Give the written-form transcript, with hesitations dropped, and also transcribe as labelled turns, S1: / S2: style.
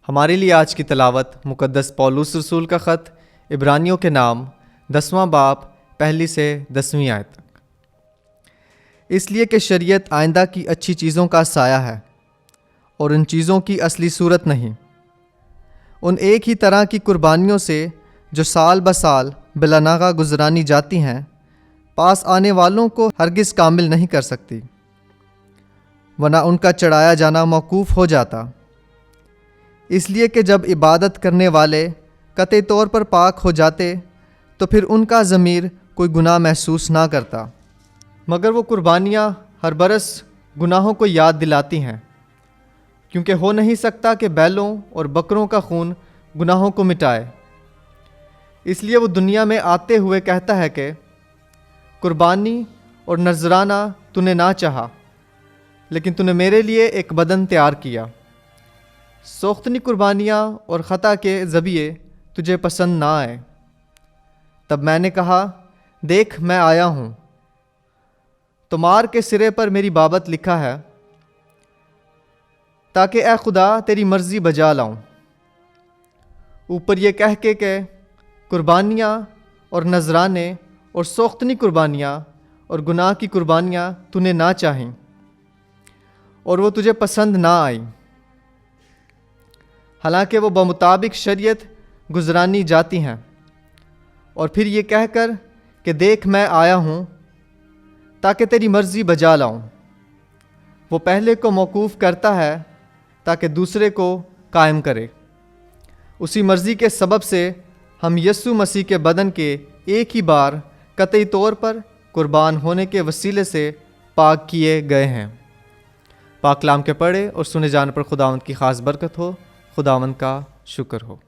S1: हमारे लिए आज की तलावत मुक़द्दस पौलुस रसूल का ख़त इब्रानियों के नाम 10वां बाब पहली से 10वीं आयत तक। इसलिए कि शरीयत आइंदा की अच्छी चीज़ों का साया है और उन चीज़ों की असली सूरत नहीं। उन एक ही तरह की कुर्बानियों से जो साल ब साल बिलानागा गुजरानी जाती हैं, पास आने वालों को हरगिज़ कामिल नहीं कर सकती, वरना उनका चढ़ाया जाना मौकूफ़ हो जाता। इसलिए कि जब इबादत करने वाले कतई तौर पर पाक हो जाते तो फिर उनका ज़मीर कोई गुनाह महसूस ना करता, मगर वो कुर्बानियाँ हर बरस गुनाहों को याद दिलाती हैं, क्योंकि हो नहीं सकता कि बैलों और बकरों का खून गुनाहों को मिटाए। इसलिए वो दुनिया में आते हुए कहता है कि कुर्बानी और नजराना तूने ना चाहा, लेकिन तूने मेरे लिए एक बदन तैयार किया। सोख्तनी कुर्बानियाँ और ख़ता के ज़बिये तुझे पसंद ना आए। तब मैंने कहा, देख मैं आया हूँ, तुमार के सिरे पर मेरी बाबत लिखा है, ताकि ए खुदा तेरी मर्ज़ी बजा लाऊं। ऊपर ये कह के कुर्बानियाँ और नजराने और सोख्तनी कुर्बानियाँ और गुनाह की कुर्बानियाँ तूने ना चाहीं और वो तुझे पसंद ना आई, हालांकि वो बमुताबिक शरीयत गुजरानी जाती हैं। और फिर ये कहकर कि देख मैं आया हूँ ताकि तेरी मर्ज़ी बजा लाऊं, वो पहले को मौकूफ़ करता है ताकि दूसरे को कायम करे। उसी मर्ज़ी के सबब से हम यस्सु मसीह के बदन के एक ही बार कतई तौर पर कुर्बान होने के वसीले से पाक किए गए हैं। पाक कलाम के पढ़े और सुने जाने पर खुदावंद की ख़ास बरकत हो। खुदावंद का शुक्र हो।